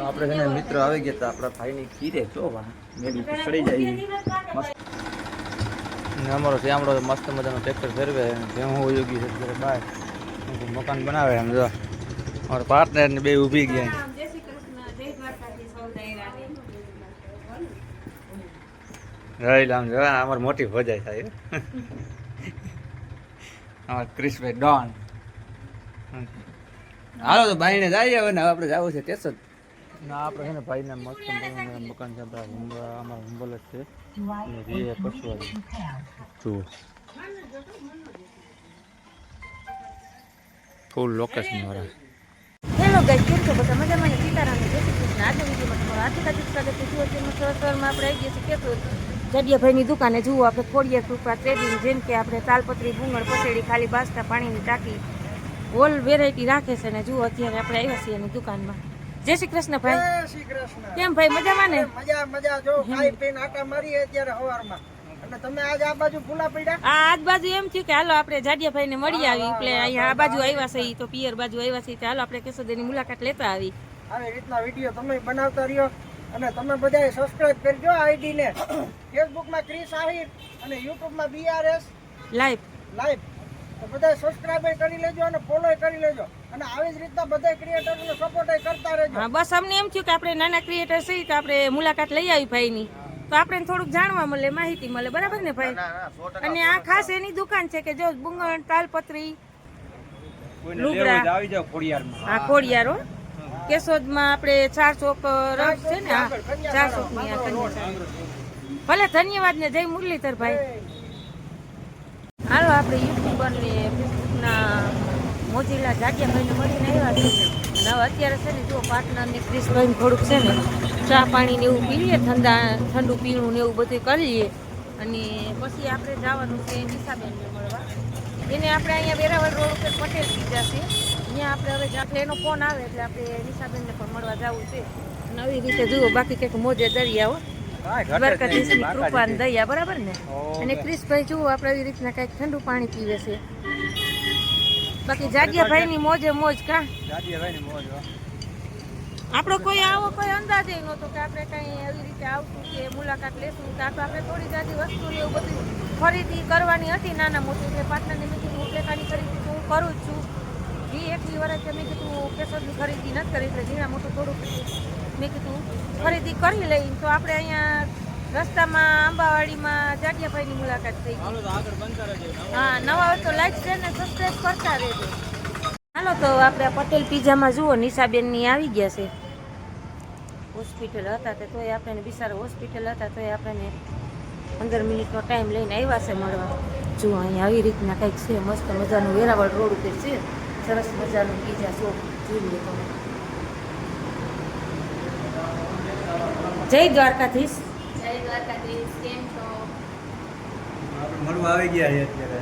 આપણે છે ને મિત્ર આવી ગયા હતા આપણા ભાઈની ખીરે જો મેગી સડી જાય મસ્ત ને અમારો શ્યામડો મસ્ત મજાનો ટ્રેક્ટર ફેરવે જેવું યોગી છે અત્યારે બહાર મકાન બનાવે એમ જો અમારા પાર્ટનર ને બે ઊભી ગયા રહી આમ જો અમારે મોટી ભજાઈ થાય અમારા ક્રિશભાઈ ડોન હાલો તો ભાઈને જઈએ હવે ને આપણે જવું છે ટેસ્ટ ના આપણે છે ને ભાઈને મસ્ત મકાન છે અમારા હુંબલ જ છે એ કશું જુઓ ફૂલ લોકેશન વાળા હેલો ગાઈસ કેમ છો બધા મજામાં સીતારામ જય શ્રી કૃષ્ણ આજના વિડીયોમાં તમારું હાર્દિક સ્વાગત છે જુઓ તેમાં સવારમાં આપણે આવી ગયા છીએ કેતો જડિયાભાઈની દુકાને જુઓ આપણે ખોડિયા કૃપા ટ્રેડિંગ જેમ કે આપણે તાલપત્રી ભૂંગળ પસેડી ખાલી બાસતા પાણીની ટાંકી ઓલ વેરાયટી રાખે છે ને જુઓ અત્યારે આપણે આવ્યા છીએ એની દુકાનમાં જય શ્રી કૃષ્ણ ભાઈ જય શ્રી કૃષ્ણ કેમ ભાઈ મજામાં ને મજા જો ખાઈ પીને આટા મારી અત્યારે સવારમાં અને તમે આજ આ બાજુ ભૂલા પડ્યા આજ બાજુ એમ થયું કે હાલો આપણે જાડિયાભાઈને મળી આવી એટલે અહીંયા આ બાજુ આવ્યા છે તો પિયર બાજુ આવ્યા છે હાલો આપણે કેશોદેની મુલાકાત લેતા આવી આવી રીતના વિડીયો તમે બનાવતા રહ્યો અને તમે બધાએ સબસ્ક્રાઇબ કરજો આઈડી ને ફેસબુકમાં ક્રિસ આહિર અને યુટ્યુબમાં BRS લાઈવ તો બધાએ સબસ્ક્રાઇબ કરી લેજો અને ફોલો કરી લેજો અને આવી જ રીતના બધા ક્રિએટરને સપોર્ટ કરતા રહેજો હા બસ અમને એમ થયું કે આપણે નાના ક્રિએટર છીએ તો આપણે મુલાકાત લઈ આવી ભાઈની તો આપણે થોડુંક જાણવા મળે માહિતી મળે બરાબર ને ભાઈ અને આ ખાસ એની દુકાન છે કે જો બુંગણ તાલપત્રી લુગડા આવી જાવ ખોડિયારમાં હા ખોડિયારો કેશોદમાં આપણે 4 ચોક રસ છે ને હા 4 ચોકની આ ભલે ધન્યવાદ ને જય મુરલીધર ભાઈ હાલો આપણે યુટ્યુબર ને ફેસબુકના મોજીલા જાડિયાભાઈને મળીને આવ્યા છે અને હવે અત્યારે છે ને જો પાર્ટનર ને ક્રિશભાઈ થોડુંક છે ને ચા પાણી ને એવું પી લઈએ ઠંડુ પીણું ને એવું બધું કરીએ અને પછી આપણે જવાનું છે નિશાબેનને મળવા એને આપણે અહીંયા વેરાવળ રોડ ઉપર પટેલ પીઝા છે અહીંયા આપણે હવે એટલે એનો ફોન આવે એટલે આપણે નિશાબેનને પણ મળવા જવું છે અને આવી રીતે જુઓ બાકી કંઈક મોજે દરિયાઓ દ્વારકાધીશની કૃપા ને દયા બરાબર ને અને ક્રિશભાઈ જુઓ આપણે આવી રીતના કંઈક ઠંડુ પાણી પીવે છે બાકી જાડિયાભાઈની મોજે મોજ કા આપણો કોઈ આવો કોઈ અંદાજ નહોતો કે આપણે કઈ એવી રીતે આવતું કે મુલાકાત લેશું તો આપણે થોડી જાજી વસ્તુ ને એવું બધું ખરીદી કરવાની હતી નાના મોટી એટલે પાર્ટનરને મેં કીધું ઉપલેટાની ખરીદી હું કરું જ છું એટલી વર્ષ મેં કીધું કેશોદની ખરીદી નથી કરી એટલે ઝીણા મોટું થોડુંક મેં કીધું ખરીદી કરી લઈ તો આપણે અહીંયા રસ્તામાં આંબાવાડીમાં જાડિયાભાઈની મુલાકાત થઈ ગઈ હા નવા હોય તો લાઈક શેર ને સબસ્ક્રાઈબ કરતા રહેજો હાલો તો આપણે પટેલ પીઝામાં જુઓ નિશાબેનની આવી ગયા છે હોસ્પિટલ હતા તે તોય આપણે બિચારા હોસ્પિટલ હતા તોય આપણને 15 મિનિટનો ટાઈમ લઈને આવ્યા છે મળવા જુઓ અહીંયા આવી રીતના કંઈક છે મસ્ત મજાનું વેરાવળ રોડ ઉપર છે સરસ મજાનું પીઝા શોપ જોઈ લો તમે જય દ્વારકાધીશ કેમ છો મળવા આવી ગયા છે અત્યારે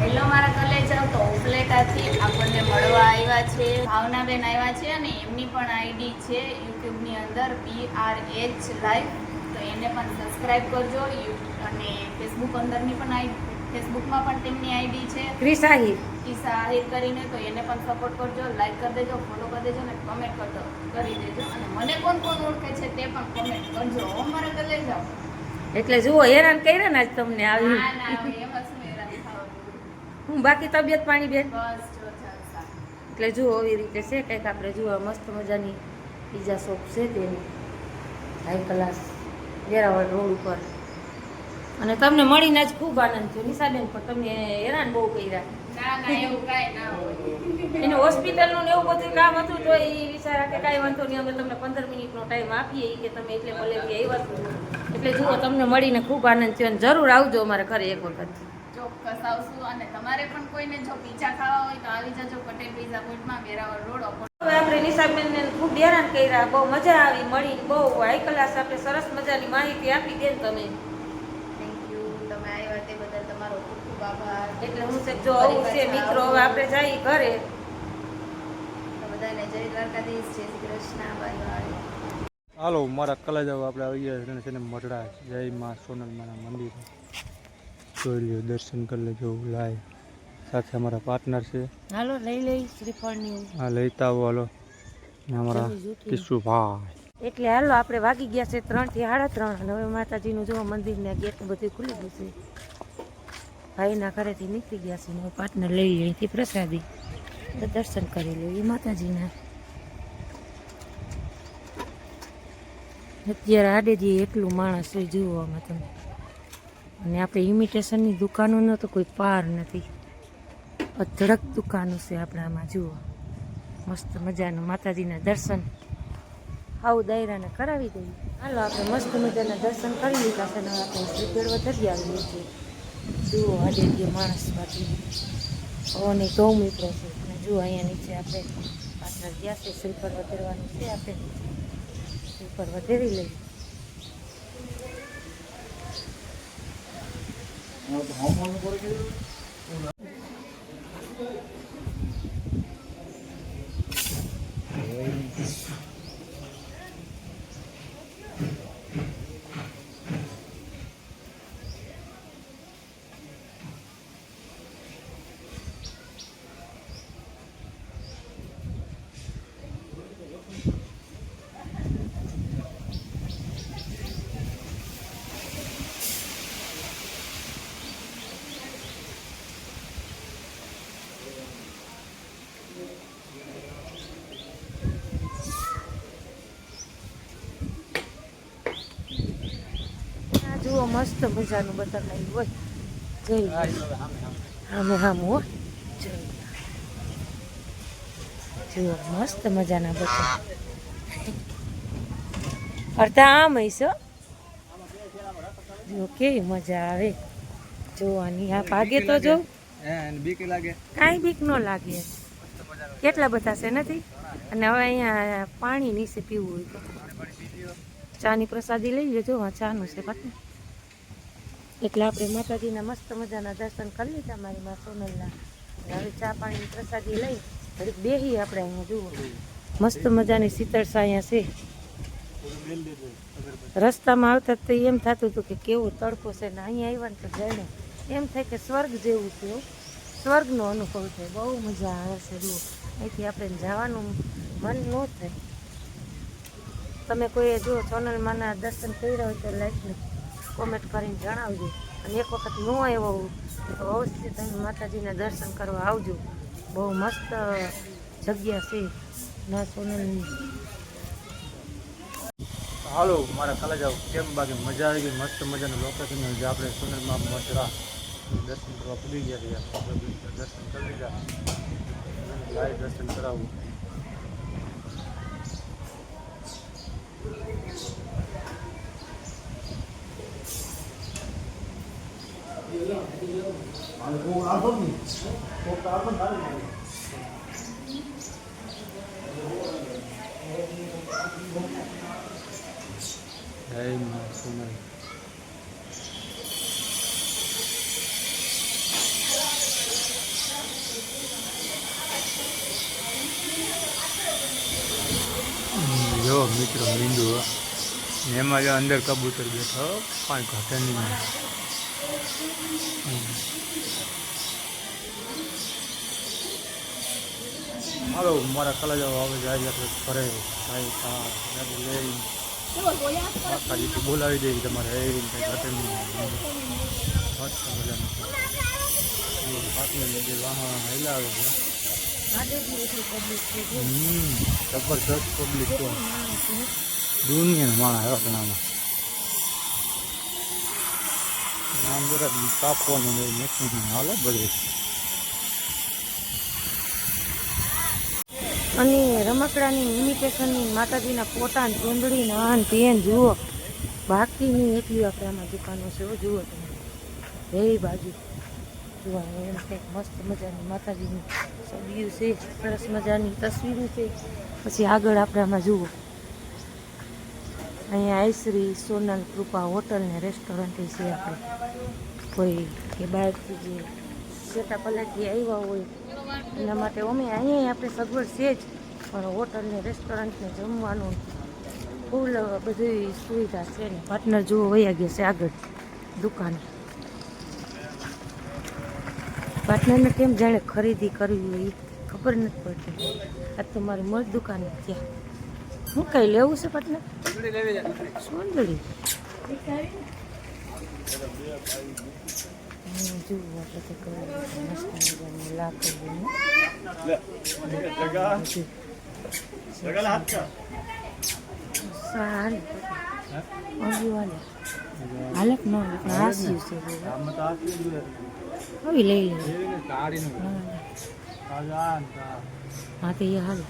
હેલો મારા કલેજાઓ તો ઉપલેટાથી આપણને મળવા આવ્યા છે ભાવનાબેન આવ્યા છે અને એમની પણ આઈડી છે યુટ્યુબની અંદર BRH લાઈવ તો એને પણ સબસ્ક્રાઇબ કરજો અને ફેસબુક અંદરની પણ ફેસબુકમાં પણ તેમની આઈડી છે ક્રિસ આહિર કરીને તો એને પણ સપોર્ટ કરજો લાઈક કરી દેજો ફોલો કરી દેજો અને કમેન્ટ કરી દેજો અને મને કોણ ઓળખે છે તે પણ કમેન્ટ કરજો હો મારા કલેજાઓ એટલે જુઓ હેરાન કર્યા ને આજ તમને આવી ના એમાં શું હેરાન થવાનું હું બાકી તબિયત પાણી બેન બસ જો ચાલતા એટલે જુઓ એવી રીતે છે કંઈક આપણે જુઓ મસ્ત મજાની પીઝા શોપ છે તેની હાઈ ક્લાસ વેરાવળ રોડ ઉપર અને તમને મળીને જ ખૂબ આનંદ થયો નિશાબેન પણ તમને હેરાન બહુ કર્યા ના એવું કાંઈ ના હોય એને હોસ્પિટલનું ને એવું બધું કામ હતું તો એ વિચારા કે કાંઈ વાંધો નહીં અમે તમને 15 મિનિટનો ટાઈમ આપીએ કે તમે એટલે ભલે આવ્યા છો એટલે જુઓ તમને મળીને ખૂબ આનંદ થયો અને જરૂર આવજો અમારા ઘરે એક વખત ચોક્કસ આવશું અને તમારે પણ કોઈને જો પીઝા ખાવા હોય તો આવી જજો પટેલ પીઝા પોઈન્ટમાં વેરાવળ રોડ હવે આપણે નિશાબેનને ખૂબ હેરાન કર્યા બહુ મજા આવી મળી બહુ હાઈ ક્લાસ આપણે સરસ મજાની માહિતી આપી દે તમે થેન્ક યુ તમે આવ્યા તે બદલ તમારો ખૂબ ખૂબ આભાર એટલે હું છે જો આવું છે મિત્રો હવે આપણે જઈએ ઘરે તો બધાને જય દ્વારકાધીશ જય શ્રી કૃષ્ણ બાય બાય હાલો મારા કલેજાઓ આપણે આવી ગયા છે ને મઢડા જય માં સોનલમાના મંદિર જોઈ લ્યો દર્શન કરી લેજો લાય સાથે અમારા પાર્ટનર છે હાલો લઈ લઈ શ્રીફળની હા લઈતા આવો હાલો અમારા કિશુભાઈ. એટલે હાલો આપણે વાગી ગયા છે 3 થી 3:30 અને હવે માતાજીનું જો મંદિરને ગેટ બધું ખુલી ગયું છે. ભાઈના ઘરેથી નીકળી ગયા છે ને પાર્ટનર લઈ અહીંથી પ્રસાદી તો દર્શન કરી લઈએ માતાજીના. અત્યારે આડેજી એટલું માણસ હોય જુઓ આમાં તમે. અને આપણે ઇમિટેશનની દુકાનોનો તો કોઈ પાર નથી. અધડક દુકાનો છે આપણે આમાં જુઓ. મસ્ત મજાનું માતાજીના દર્શન આવું દાયરાને કરાવી દઈએ. હાલો આપણે મસ્ત મજાના દર્શન કરી લીધા છે ને આપણે શ્રીગઢ વધારી આવીએ છીએ. જુઓ આડેજી માણસ બાકી અને ગૌમિત્ર છે અને જુઓ અહીંયા નીચે આપણે પાછળ ગયા છે શ્રીફળ વધારવાનું છે. આપણે શ્રીફળ વધારી લઈએ. જુઓ મસ્ત મજાનું બતાવ્યું હોય. જય આમે આમ હો જુઓ મસ્ત મજાના બતા અડધા આમ હઈશો. જો કેવી મજા આવે જોવાની. આ ભાગે તો જો કાંઈ બીક ન લાગે. કેટલા બધા છે નથી. અને હવે અહીંયા પાણી નીચે પીવું હોય તો ચાની પ્રસાદી લઈ લેજો. ચાનું છે પાછું. એટલે આપણે માતાજીના મસ્ત મજાના દર્શન કરી લીધા મારી માં સોનલના. હવે ચા પાણીની પ્રસાદી લઈ ઘડીક બેસી આપણે અહીંયા જુઓ મસ્ત મજાની શીતળસા અહીંયા છે. રસ્તામાં આવતા તો એમ થતું હતું કે કેવો તડકો છે ને અહીંયા આવ્યા ને તો જાણે એમ થાય કે સ્વર્ગ જેવું છે. સ્વર્ગનો અનુભવ થાય. બહુ મજા આવે છે જુઓ. અહીંથી આપણે જવાનું મન ન થાય. તમે કોઈએ જો સોનલમાના દર્શન કર્યા હોય તો લાઈક કોમેન્ટ કરીને જણાવજો. અને એક વખત ન આવ્યો તો અવશ્ય તમે માતાજીના દર્શન કરવા આવજો. બહુ મસ્ત જગ્યા છે ના સોનલની. હાલો મારા કાલે જાઓ કેમ બાકી મજા આવી ગઈ. મસ્ત મજાનું લોકેશન જે આપણે સોનલમાં મથુરા દર્શન કરવા પૂરી ગયા રહ્યા. આપણે દર્શન કરી લીધા. લાઈવ દર્શન કરાવવું. જય મા સોનલ. જો મિત્રો મીંડું એમાં જો અંદર કબૂતર બેઠો કાંઈ ઘટે નહીં. હાલો મારા કલા જાવ આવે જાય આપણે ફરે લઈ માતાજી બોલાવી દઈએ તમારે એ રીતે ઘટે નહીં. મસ્ત મજાનું પાકને જે વાહન હલાવે છે. જબરદસ્ત પબ્લિક તો દુનિયાના માણસ આવ્યા પણ આમાં નામ જરાક કાપવાનું મેકિંગ હાલે બધું. અને રમકડાની ઇમિટેશનની માતાજીના પોતા ચૂંદડી નાન પેન જુઓ બાકીની એટલી આપણે આમાં દુકાનો છે. જુઓ તમે બે બાજુ જુઓ એમ કંઈક મસ્ત મજાની માતાજીની છબીઓ છે. સરસ મજાની તસવીરો છે. પછી આગળ આપણે આમાં જુઓ અહીંયા આઈશ્રી સોનલ કૃપા હોટલ ને રેસ્ટોરન્ટ છે. આપણે કોઈ કે બહારથી જે સેટા પલાટી આવ્યા હોય એના માટે અમે અહીંયા આપણે સગવડ છે જ. પણ હોટલ ને રેસ્ટોરન્ટ ને જમવાનું ફૂલ બધી સુવિધા છે ને. પાર્ટનર જુઓ વયા ગયા છે આગળ દુકાન. પાર્ટનરને કેમ જાણે ખરીદી કરવી હોય ખબર નથી પડતી. આ તો મારી મોજ દુકાન ત્યાં હું કઈ લેવું છે પટને સોંદડી જુઓ આપણે તો કઈ મસ્ત મજાનું લાકડું હાલે હાલે ન હાસ્યું છે હવે લઈ લે હા તો એ હાલ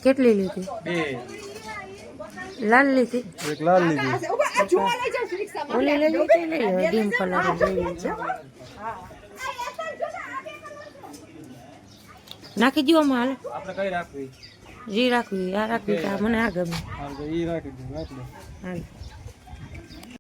કેટલી લીધી લાલ લીધી એક લાલ લીધી ઓલી લઈ લીધી લઈ લો ડીમ કલર લઈ લેજો નાખી દો આમાં હાલ આપણે કઈ રાખવી જી રાખવી આ રાખવી મને આ ગમે ઈ રાખી દઉં એટલે હાલ